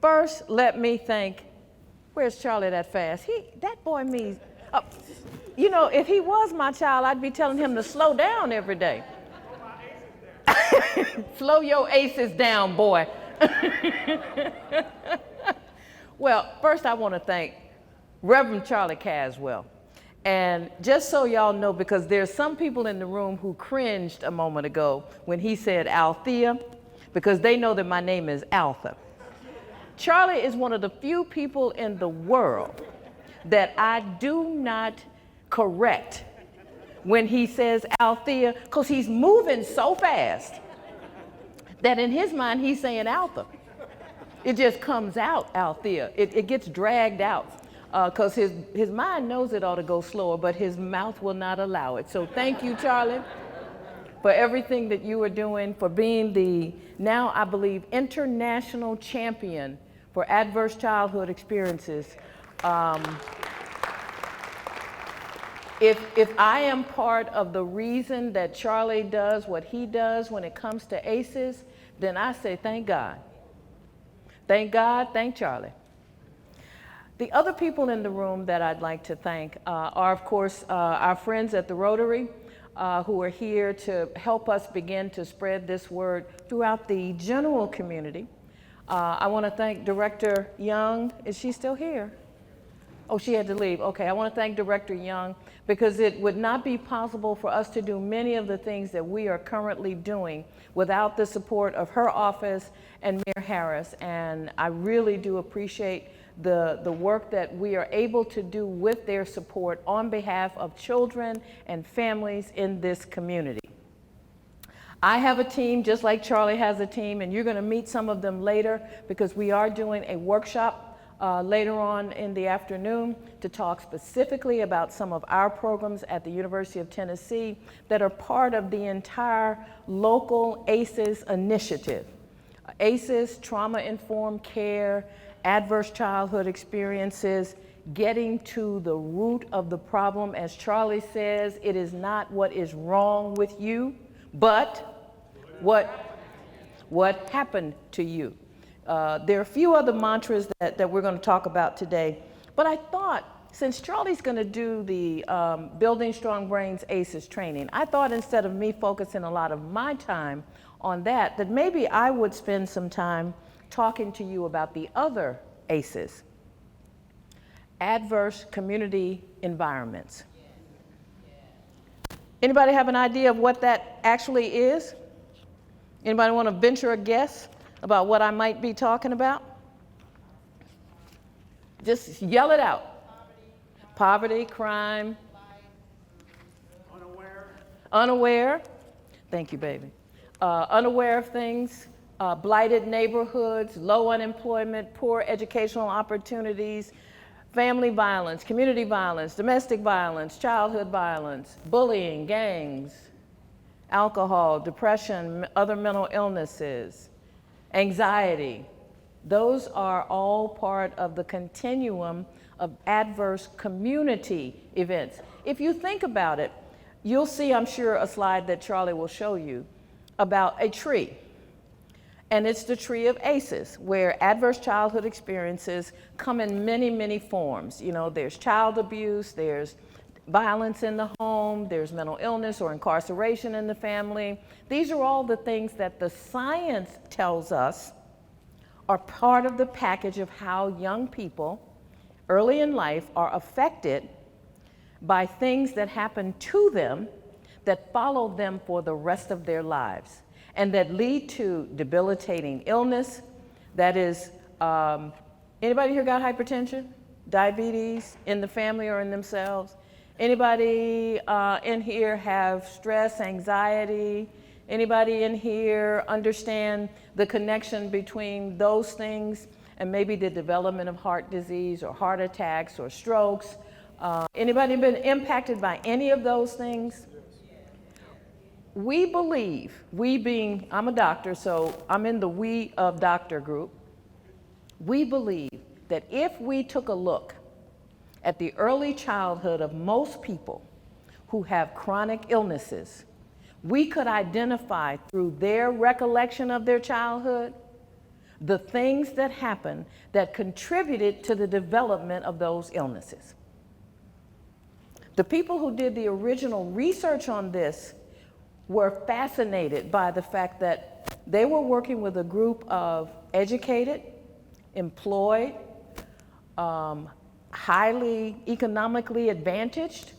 First, let me thank, where's Charlie that fast? That boy means, you know, if he was my child, I'd be telling him to slow down every day. Slow your aces down, boy. Well, first I want to thank Reverend Charlie Caswell. And just so y'all know, because there's some people in the room who cringed a moment ago when he said Althea, because they know that my name is Altha. Charlie is one of the few people in the world that I do not correct when he says Althea, because he's moving so fast that in his mind he's saying Altha. It just comes out Althea. It gets dragged out because his mind knows it ought to go slower, but his mouth will not allow it. So thank you, Charlie, for everything that you are doing, for being the, now I believe, international champion for adverse childhood experiences. If I am part of the reason that Charlie does what he does when it comes to ACEs, then I say thank God. Thank God, thank Charlie. The other people in the room that I'd like to thank are, of course, our friends at the Rotary who are here to help us begin to spread this word throughout the general community. I want to thank Director Young. Is she still here? Oh, she had to leave. Okay, I want to thank Director Young because it would not be possible for us to do many of the things that we are currently doing without the support of her office and Mayor Harris. And I really do appreciate the work that we are able to do with their support on behalf of children and families in this community. I have a team just like Charlie has a team, and you're going to meet some of them later because we are doing a workshop later on in the afternoon to talk specifically about some of our programs at the University of Tennessee that are part of the entire local ACEs initiative. ACEs, trauma-informed care, adverse childhood experiences, getting to the root of the problem. As Charlie says, it is not what is wrong with you, but what happened to you. There are a few other mantras that we're going to talk about today, but I thought since Charlie's going to do the Building Strong Brains ACEs training, I thought instead of me focusing a lot of my time on that maybe I would spend some time talking to you about the other ACEs, adverse community environments. Anybody have an idea of what that actually is? Anybody want to venture a guess about what I might be talking about? Just yell it out. Poverty, crime. Unaware. Thank you, baby. Unaware of things, blighted neighborhoods, low unemployment, poor educational opportunities, family violence, community violence, domestic violence, childhood violence, bullying, gangs, alcohol, depression, other mental illnesses, anxiety. Those are all part of the continuum of adverse community events. If you think about it, you'll see, I'm sure, a slide that Charlie will show you about a tree. And it's the tree of ACEs, where adverse childhood experiences come in many, many forms. You know, there's child abuse, there's violence in the home, there's mental illness or incarceration in the family. These are all the things that the science tells us are part of the package of how young people early in life are affected by things that happen to them that follow them for the rest of their lives and that lead to debilitating illness. That is, anybody here got hypertension, diabetes in the family or in themselves? Anybody in here have stress, anxiety? Anybody in here understand the connection between those things and maybe the development of heart disease or heart attacks or strokes? Anybody been impacted by any of those things? We believe, we being, I'm a doctor, so I'm in the we of doctor group. We believe that if we took a look at the early childhood of most people who have chronic illnesses, we could identify through their recollection of their childhood the things that happened that contributed to the development of those illnesses. The people who did the original research on this were fascinated by the fact that they were working with a group of educated, employed, highly economically advantaged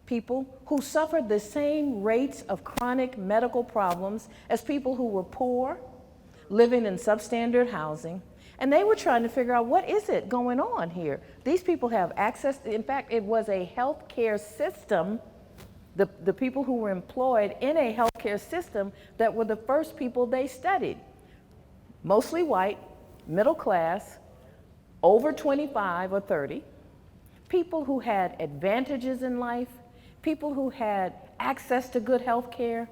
people who suffered the same rates of chronic medical problems as people who were poor, living in substandard housing, and they were trying to figure out what is it going on here. These people have access to, in fact, it was a healthcare system, the people who were employed in a healthcare system that were the first people they studied. Mostly white, middle class, over 25 or 30, people who had advantages in life, people who had access to good health care,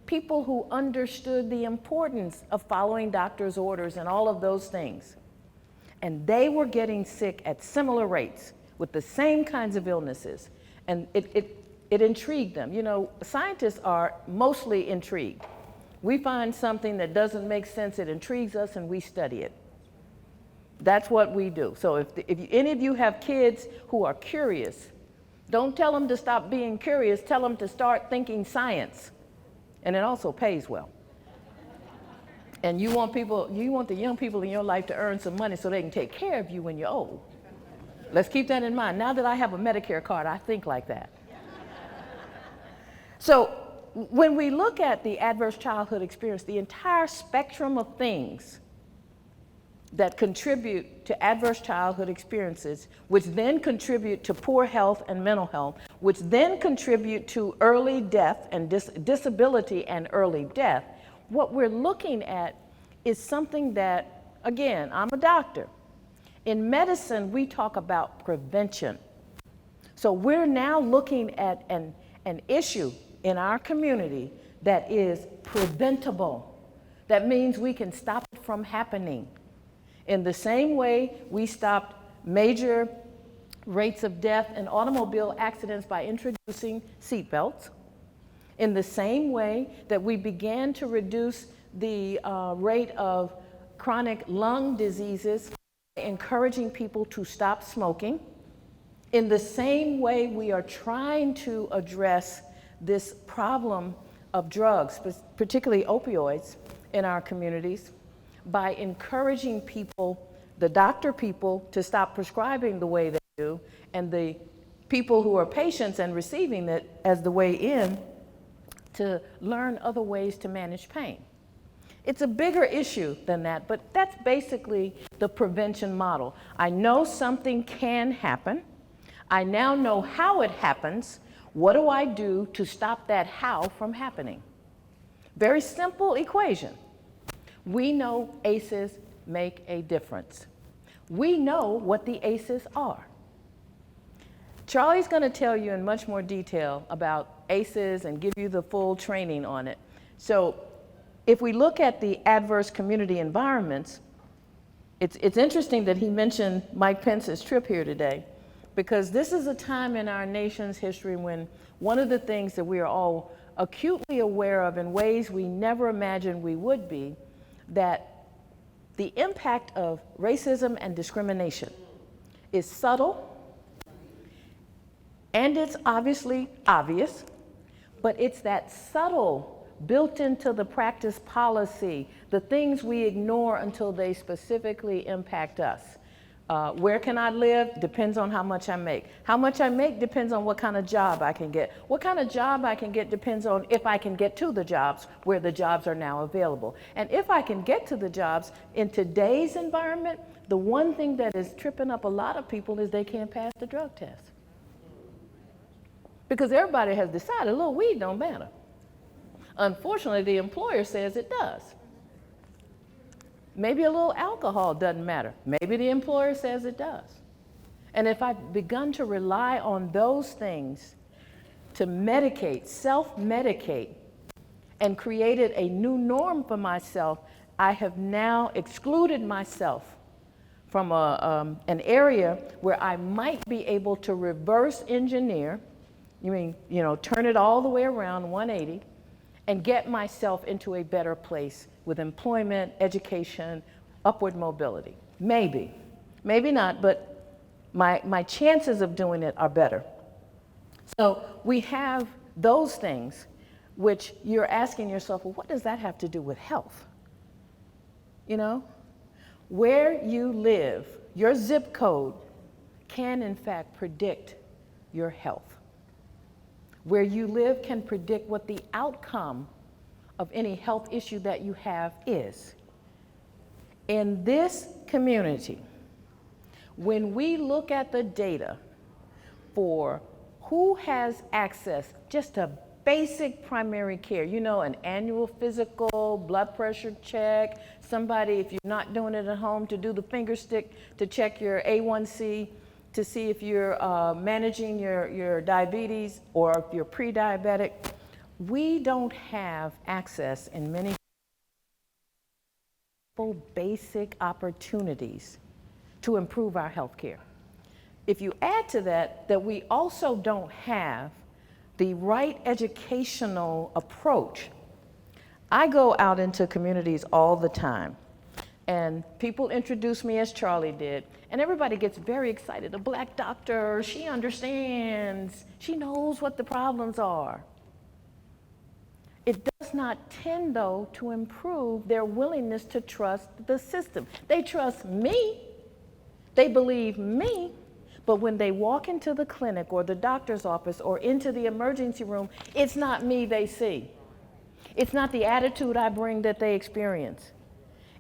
people who understood the importance of following doctor's orders and all of those things. And they were getting sick at similar rates with the same kinds of illnesses. And it intrigued them. You know, scientists are mostly intrigued. We find something that doesn't make sense, it intrigues us, and we study it. That's what we do. So if any of you have kids who are curious, don't tell them to stop being curious, tell them to start thinking science. And it also pays well. And you want the young people in your life to earn some money so they can take care of you when you're old. Let's keep that in mind. Now that I have a Medicare card, I think like that. So when we look at the adverse childhood experience, the entire spectrum of things that contribute to adverse childhood experiences, which then contribute to poor health and mental health, which then contribute to early death and disability and early death, what we're looking at is something that, again, I'm a doctor. In medicine, we talk about prevention. So we're now looking at an issue in our community that is preventable. That means we can stop it from happening. In the same way we stopped major rates of death in automobile accidents by introducing seatbelts, in the same way that we began to reduce the rate of chronic lung diseases by encouraging people to stop smoking, in the same way we are trying to address this problem of drugs, particularly opioids, in our communities, by encouraging people, the doctor people, to stop prescribing the way they do, and the people who are patients and receiving it as the way in, to learn other ways to manage pain. It's a bigger issue than that, but that's basically the prevention model. I know something can happen. I now know how it happens. What do I do to stop that how from happening? Very simple equation. We know ACEs make a difference. We know what the ACEs are. Charlie's going to tell you in much more detail about ACEs and give you the full training on it. So if we look at the adverse community environments, it's interesting that he mentioned Mike Pence's trip here today, because this is a time in our nation's history when one of the things that we are all acutely aware of in ways we never imagined we would be, that the impact of racism and discrimination is subtle, and it's obviously obvious, but it's that subtle, built into the practice policy, the things we ignore until they specifically impact us. Where can I live? Depends on how much I make. How much I make depends on what kind of job I can get. What kind of job I can get depends on if I can get to the jobs where the jobs are now available. And if I can get to the jobs in today's environment, the one thing that is tripping up a lot of people is they can't pass the drug test. Because everybody has decided a little weed don't matter. Unfortunately, the employer says it does. Maybe a little alcohol doesn't matter. Maybe the employer says it does. And if I've begun to rely on those things to medicate, self-medicate, and created a new norm for myself, I have now excluded myself from an area where I might be able to reverse engineer, turn it all the way around 180, and get myself into a better place with employment, education, upward mobility. Maybe. Maybe not, but my chances of doing it are better. So we have those things which you're asking yourself, well, what does that have to do with health? You know, where you live, your zip code can in fact predict your health. Where you live can predict what the outcome of any health issue that you have is. In this community, when we look at the data for who has access just to basic primary care, you know, an annual physical, blood pressure check, somebody, if you're not doing it at home, to do the finger stick to check your A1C, to see if you're managing your diabetes or if you're pre-diabetic. We don't have access in many basic opportunities to improve our health care. If you add to that, that we also don't have the right educational approach. I go out into communities all the time, and people introduce me as Charlie did, and everybody gets very excited. A black doctor, she understands, she knows what the problems are. It does not tend, though, to improve their willingness to trust the system. They trust me, they believe me, but when they walk into the clinic or the doctor's office or into the emergency room, it's not me they see. It's not the attitude I bring that they experience.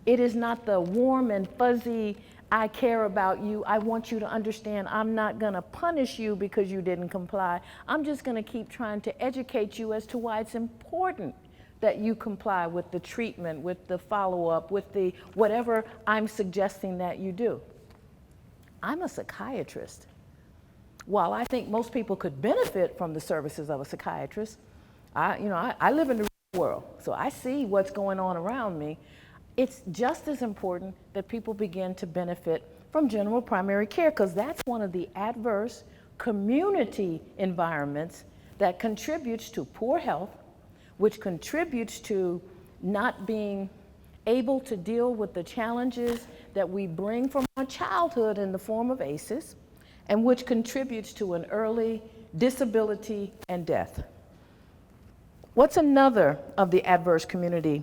It is not the warm and fuzzy, I care about you, I want you to understand I'm not gonna punish you because you didn't comply. I'm just gonna keep trying to educate you as to why it's important that you comply with the treatment, with the follow-up, with the whatever I'm suggesting that you do. I'm a psychiatrist. While I think most people could benefit from the services of a psychiatrist, I live in the real world, so I see what's going on around me. It's just as important that people begin to benefit from general primary care, because that's one of the adverse community environments that contributes to poor health, which contributes to not being able to deal with the challenges that we bring from our childhood in the form of ACEs, and which contributes to an early disability and death. What's another of the adverse community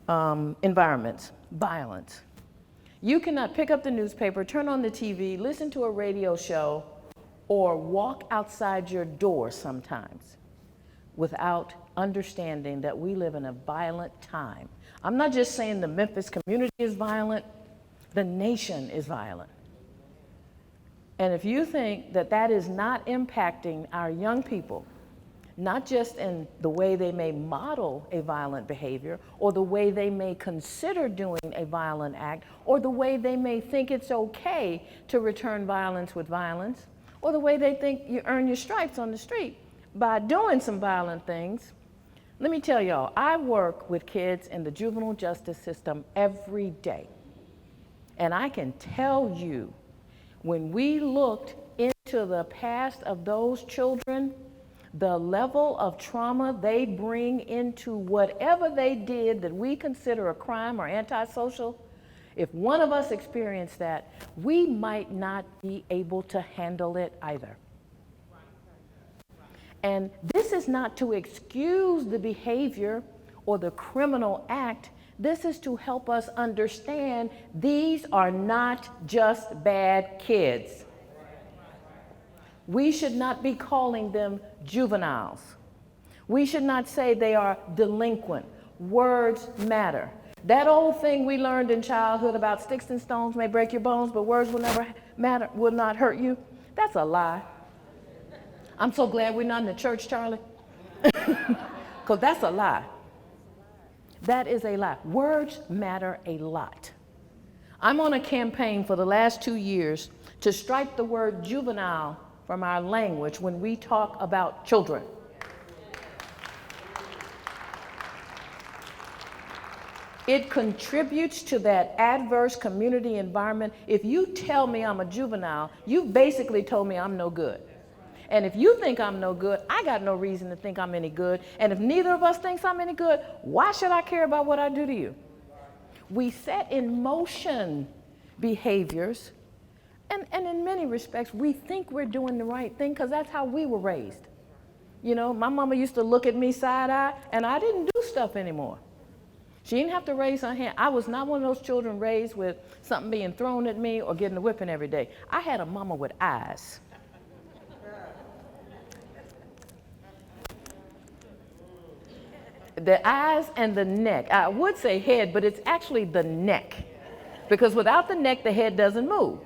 environments? Violence. You cannot pick up the newspaper, turn on the TV, listen to a radio show, or walk outside your door sometimes without understanding that we live in a violent time. I'm not just saying the Memphis community is violent, the nation is violent. And if you think that that is not impacting our young people, not just in the way they may model a violent behavior, or the way they may consider doing a violent act, or the way they may think it's okay to return violence with violence, or the way they think you earn your stripes on the street by doing some violent things. Let me tell y'all, I work with kids in the juvenile justice system every day. And I can tell you, when we looked into the past of those children, the level of trauma they bring into whatever they did that we consider a crime or antisocial, if one of us experienced that, we might not be able to handle it either. And this is not to excuse the behavior or the criminal act. This is to help us understand these are not just bad kids. We should not be calling them juveniles. We should not say they are delinquent. Words matter. That old thing we learned in childhood about sticks and stones may break your bones, but words will never matter, will not hurt you. That's a lie. I'm so glad we're not in the church, Charlie, because that's a lie. That is a lie. Words matter a lot. I'm on a campaign for the last 2 years to strike the word juvenile from our language when we talk about children. It contributes to that adverse community environment. If you tell me I'm a juvenile, you've basically told me I'm no good. And if you think I'm no good, I got no reason to think I'm any good. And if neither of us thinks I'm any good, why should I care about what I do to you? We set in motion behaviors, and in many respects, we think we're doing the right thing because that's how we were raised. You know, my mama used to look at me side-eye, and I didn't do stuff anymore. She didn't have to raise her hand. I was not one of those children raised with something being thrown at me or getting a whipping every day. I had a mama with eyes. The eyes and the neck. I would say head, but it's actually the neck. Because without the neck, the head doesn't move.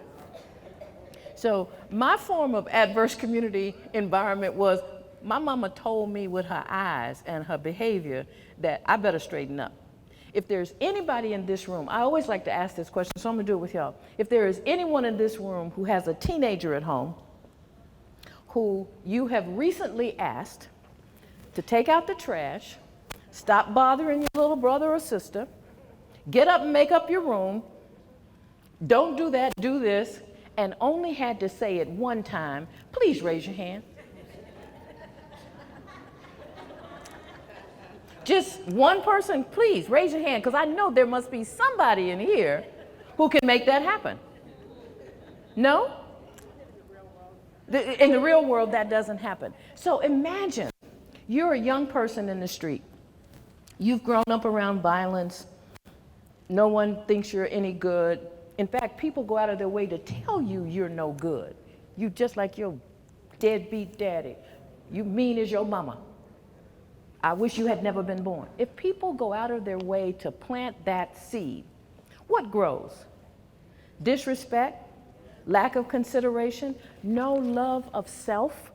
So my form of adverse community environment was my mama told me with her eyes and her behavior that I better straighten up. If there's anybody in this room, I always like to ask this question, so I'm gonna do it with y'all. If there is anyone in this room who has a teenager at home who you have recently asked to take out the trash, stop bothering your little brother or sister, get up and make up your room, don't do that, do this, and only had to say it one time, please raise your hand. Just one person, please raise your hand, because I know there must be somebody in here who can make that happen. No? In the real world, that doesn't happen. So imagine you're a young person in the street. You've grown up around violence. No one thinks you're any good. In fact, people go out of their way to tell you you're no good. You just like your deadbeat daddy. You mean as your mama. I wish you had never been born. If people go out of their way to plant that seed, what grows? Disrespect, lack of consideration, no love of self,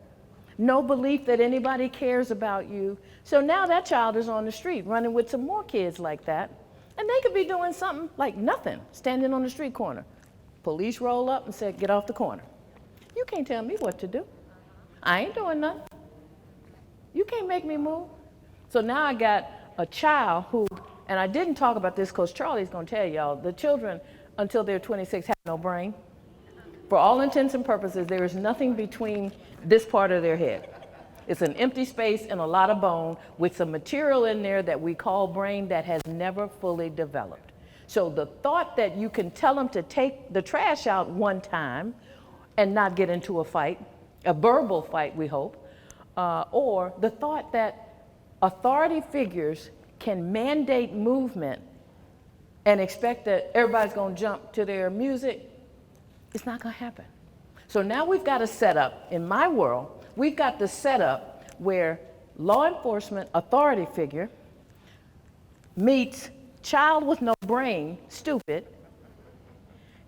no belief that anybody cares about you. So now that child is on the street running with some more kids like that, and they could be doing something like nothing, standing on the street corner. Police roll up and say, get off the corner. You can't tell me what to do. I ain't doing nothing. You can't make me move. So now I got a child who, and I didn't talk about this because Charlie's going to tell y'all, the children until they're 26 have no brain. For all intents and purposes, there is nothing between this part of their head. It's an empty space and a lot of bone with some material in there that we call brain that has never fully developed. So the thought that you can tell them to take the trash out one time and not get into a fight, a verbal fight, we hope, or the thought that authority figures can mandate movement and expect that everybody's going to jump to their music, it's not going to happen. So now we've got a setup, in my world, we've got the setup where law enforcement authority figure meets child with no brain, stupid,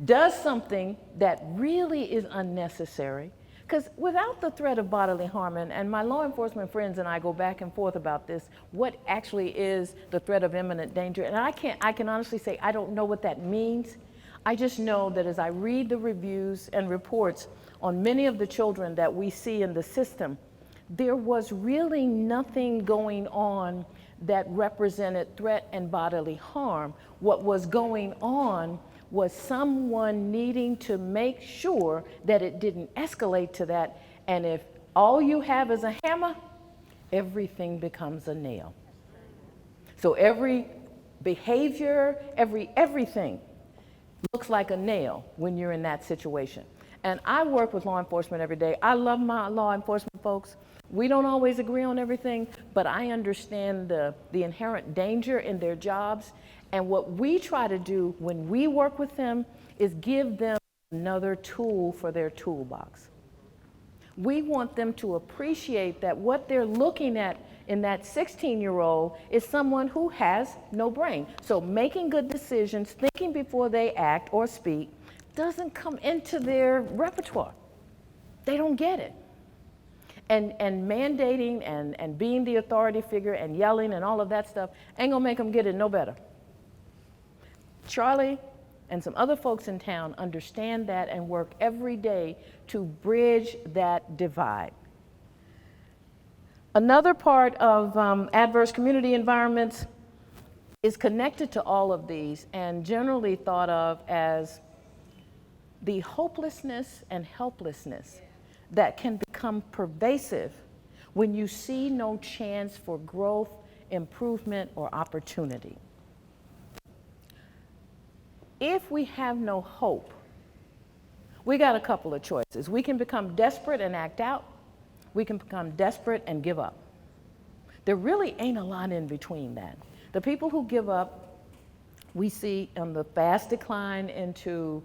does something that really is unnecessary. Because without the threat of bodily harm, and my law enforcement friends and I go back and forth about this, what actually is the threat of imminent danger? And I can honestly say I don't know what that means. I just know that as I read the reviews and reports on many of the children that we see in the system, there was really nothing going on that represented threat and bodily harm. What was going on was someone needing to make sure that it didn't escalate to that. And if all you have is a hammer, everything becomes a nail. So every behavior, everything looks like a nail when you're in that situation. And I work with law enforcement every day. I love my law enforcement folks. We don't always agree on everything, but I understand the inherent danger in their jobs. And what we try to do when we work with them is give them another tool for their toolbox. We want them to appreciate that what they're looking at in that 16-year-old is someone who has no brain. So making good decisions, thinking before they act or speak, doesn't come into their repertoire. They don't get it. And mandating and being the authority figure and yelling and all of that stuff ain't gonna make them get it no better. Charlie and some other folks in town understand that and work every day to bridge that divide. Another part of adverse community environments is connected to all of these and generally thought of as the hopelessness and helplessness that can become pervasive when you see no chance for growth, improvement, or opportunity. If we have no hope, we got a couple of choices. We can become desperate and act out. We can become desperate and give up. There really ain't a lot in between that. The people who give up, we see on the fast decline into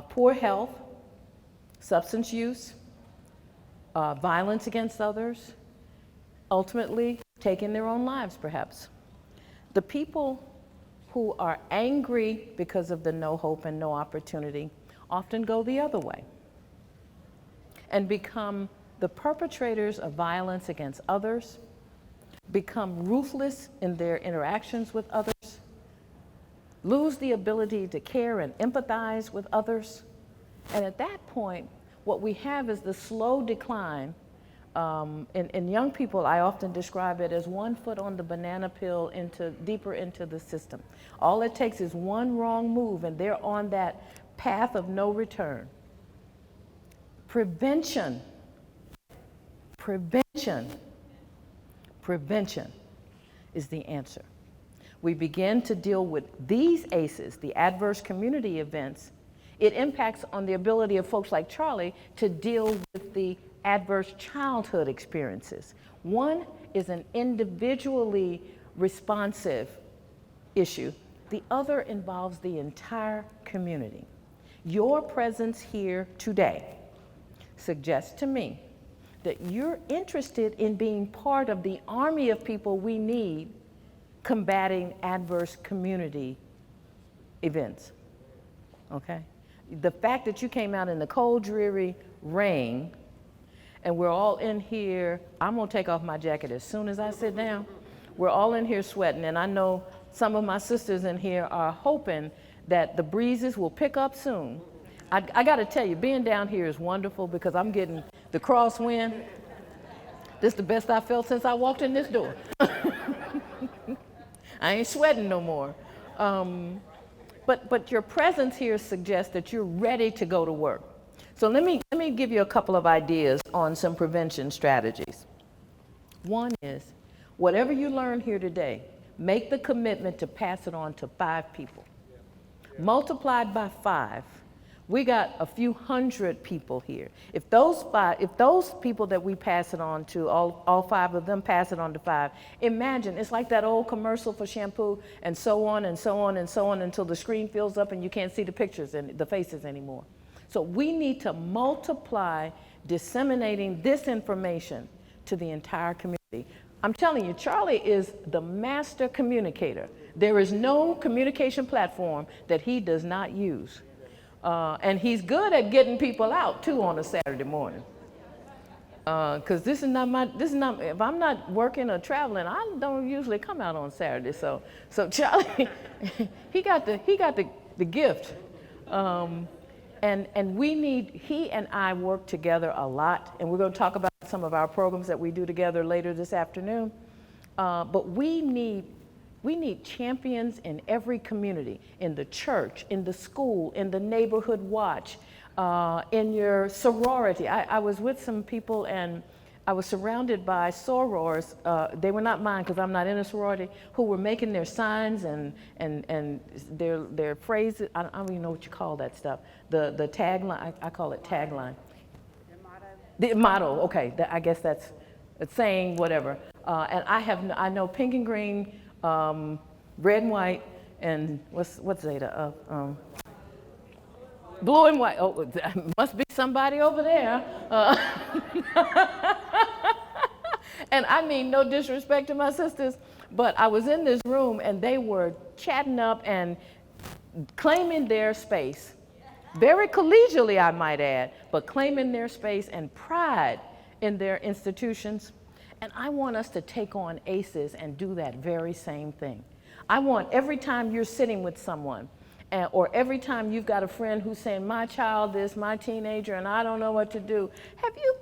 poor health, substance use, violence against others, ultimately taking their own lives perhaps. The people who are angry because of the no hope and no opportunity often go the other way and become the perpetrators of violence against others, become ruthless in their interactions with others, lose the ability to care and empathize with others. And at that point, what we have is the slow decline. In young people, I often describe it as 1 foot on the banana peel deeper into the system. All it takes is one wrong move and they're on that path of no return. Prevention is the answer. We begin to deal with these ACEs, the adverse community events. It impacts on the ability of folks like Charlie to deal with the adverse childhood experiences. One is an individually responsive issue. The other involves the entire community. Your presence here today suggests to me that you're interested in being part of the army of people we need combating adverse community events, okay? The fact that you came out in the cold, dreary rain, and we're all in here, I'm gonna take off my jacket as soon as I sit down. We're all in here sweating, and I know some of my sisters in here are hoping that the breezes will pick up soon. I gotta tell you, being down here is wonderful because I'm getting the crosswind. This is the best I felt since I walked in this door. I ain't sweating no more. But your presence here suggests that you're ready to go to work. So let me give you a couple of ideas on some prevention strategies. One is, whatever you learn here today, make the commitment to pass it on to 5 people. Multiplied by 5, we got a few hundred people here. If those people that we pass it on to, all 5 of them pass it on to 5, imagine, it's like that old commercial for shampoo and so on and so on and so on until the screen fills up and you can't see the pictures and the faces anymore. So we need to multiply disseminating this information to the entire community. I'm telling you, Charlie is the master communicator. There is no communication platform that he does not use. And he's good at getting people out too on a Saturday morning. Because if I'm not working or traveling, I don't usually come out on Saturday. So Charlie, he got the gift. And he and I work together a lot, and we're going to talk about some of our programs that we do together later this afternoon. But we need champions in every community, in the church, in the school, in the neighborhood watch, in your sorority. I was with some people and I was surrounded by sorors. They were not mine because I'm not in a sorority, who were making their signs and their phrases. I don't even know what you call that stuff. The tagline, I call it tagline. The motto, okay, I guess that's saying whatever. And I know pink and green, red and white, and what's Zeta? Blue and white. Oh, must be somebody over there. And I mean no disrespect to my sisters, but I was in this room and they were chatting up and claiming their space. Very collegially, I might add, but claiming their space and pride in their institutions. And I want us to take on ACEs and do that very same thing. I want every time you're sitting with someone, or every time you've got a friend who's saying, my child this, my teenager, and I don't know what to do. Have you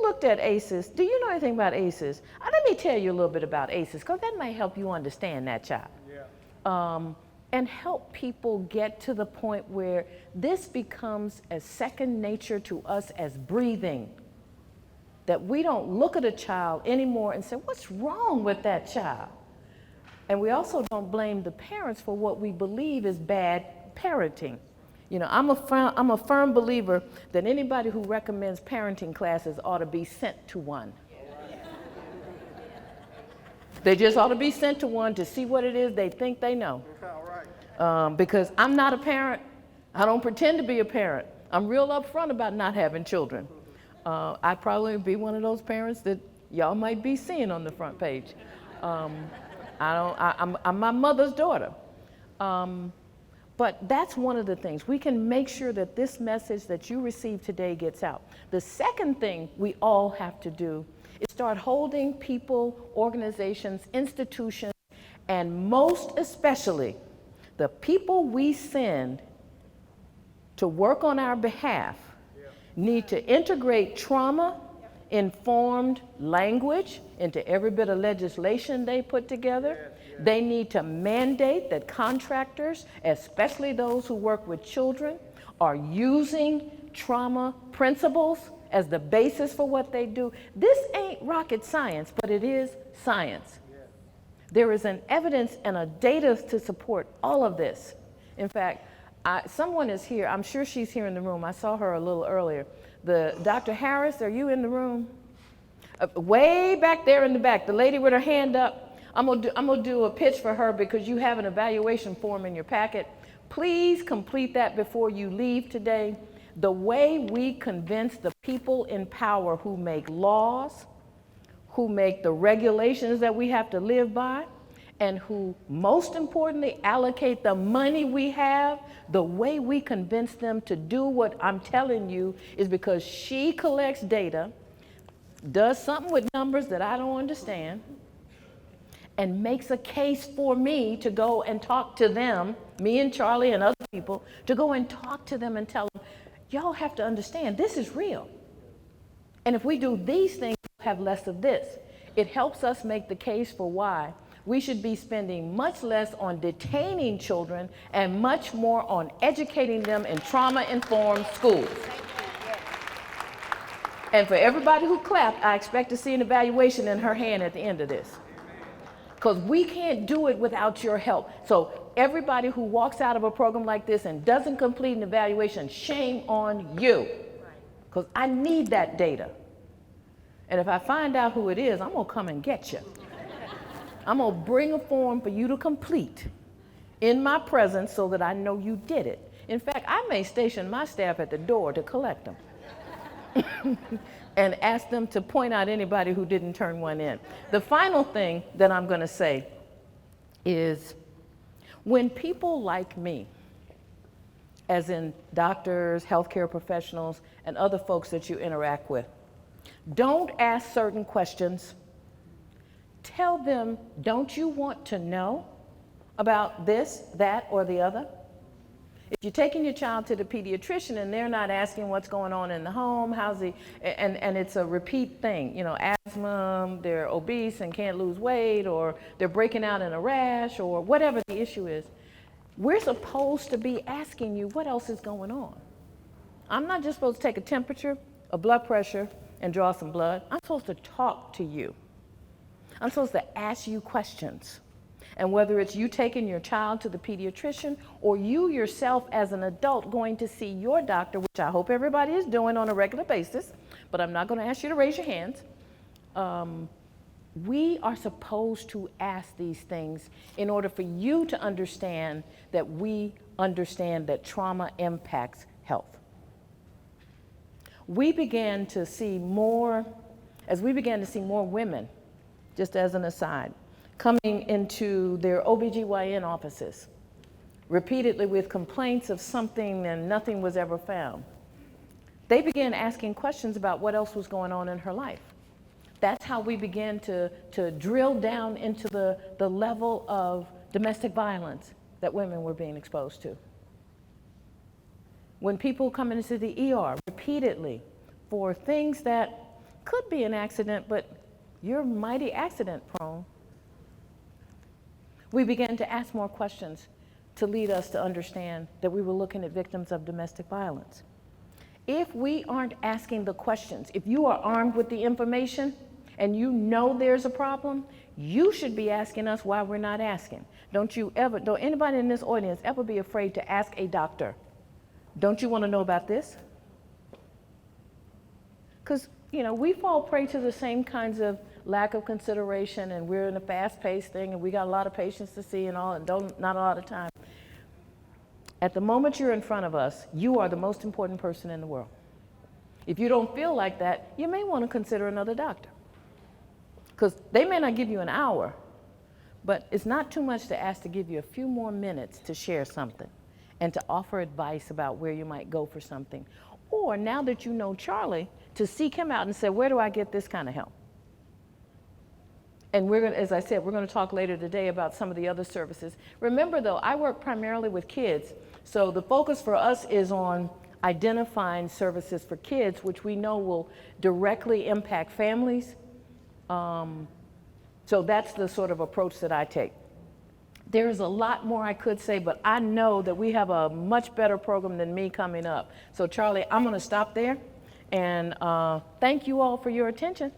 looked at ACEs? Do you know anything about ACEs? Let me tell you a little bit about ACEs, because that might help you understand that child. Yeah. And help people get to the point where this becomes as second nature to us as breathing. That we don't look at a child anymore and say, what's wrong with that child? And we also don't blame the parents for what we believe is bad parenting. You know, I'm a firm believer that anybody who recommends parenting classes ought to be sent to one. They just ought to be sent to one to see what it is they think they know. Because I'm not a parent. I don't pretend to be a parent. I'm real upfront about not having children. I'd probably be one of those parents that y'all might be seeing on the front page. I'm my mother's daughter. But that's one of the things. We can make sure that this message that you receive today gets out. The second thing we all have to do is start holding people, organizations, institutions, and most especially the people we send to work on our behalf need to integrate trauma-informed language into every bit of legislation they put together. They need to mandate that contractors, especially those who work with children, are using trauma principles as the basis for what they do. This ain't rocket science, but it is science. There is an evidence and a data to support all of this. In fact, someone is here. I'm sure she's here in the room. I saw her a little earlier. Dr. Harris, are you in the room? Way back there in the back, the lady with her hand up. I'm gonna do a pitch for her because you have an evaluation form in your packet. Please complete that before you leave today. The way we convince the people in power who make laws, who make the regulations that we have to live by, and who, most importantly, allocate the money we have, the way we convince them to do what I'm telling you is because she collects data, does something with numbers that I don't understand, and makes a case for me to go and talk to them, me and Charlie and other people, to go and talk to them and tell them, y'all have to understand, this is real. And if we do these things, we'll have less of this. It helps us make the case for why we should be spending much less on detaining children and much more on educating them in trauma-informed schools. And for everybody who clapped, I expect to see an evaluation in her hand at the end of this. Because we can't do it without your help. So everybody who walks out of a program like this and doesn't complete an evaluation, shame on you. Because I need that data. And if I find out who it is, I'm going to come and get you. I'm going to bring a form for you to complete in my presence so that I know you did it. In fact, I may station my staff at the door to collect them. And ask them to point out anybody who didn't turn one in. The final thing that I'm going to say is when people like me, as in doctors, healthcare professionals, and other folks that you interact with, don't ask certain questions. Tell them, don't you want to know about this, that, or the other? If you're taking your child to the pediatrician and they're not asking what's going on in the home, and it's a repeat thing, you know, asthma, they're obese and can't lose weight, or they're breaking out in a rash, or whatever the issue is, we're supposed to be asking you what else is going on. I'm not just supposed to take a temperature, a blood pressure, and draw some blood. I'm supposed to talk to you. I'm supposed to ask you questions. And whether it's you taking your child to the pediatrician or you yourself as an adult going to see your doctor, which I hope everybody is doing on a regular basis, but I'm not going to ask you to raise your hands. We are supposed to ask these things in order for you to understand that we understand that trauma impacts health. We began to see more, as we began to see more women, just as an aside, coming into their OBGYN offices repeatedly with complaints of something and nothing was ever found. They began asking questions about what else was going on in her life. That's how we began to drill down into the level of domestic violence that women were being exposed to. When people come into the ER repeatedly for things that could be an accident, but you're mighty accident prone, we began to ask more questions to lead us to understand that we were looking at victims of domestic violence. If we aren't asking the questions, if you are armed with the information and you know there's a problem, You should be asking us why we're not asking. Don't anybody in this audience ever be afraid to ask a doctor, don't you want to know about this? Because, we fall prey to the same kinds of lack of consideration, and we're in a fast-paced thing, and we got a lot of patients to see and all, and not a lot of time. At the moment you're in front of us, you are the most important person in the world. If you don't feel like that, you may want to consider another doctor. Because they may not give you an hour, but it's not too much to ask to give you a few more minutes to share something and to offer advice about where you might go for something. Or now that you know Charlie, to seek him out and say, where do I get this kind of help? And we're going to, as I said, we're going to talk later today about some of the other services. Remember though, I work primarily with kids, so the focus for us is on identifying services for kids, which we know will directly impact families. So that's the sort of approach that I take. There's a lot more I could say, but I know that we have a much better program than me coming up. So Charlie, I'm going to stop there, and thank you all for your attention.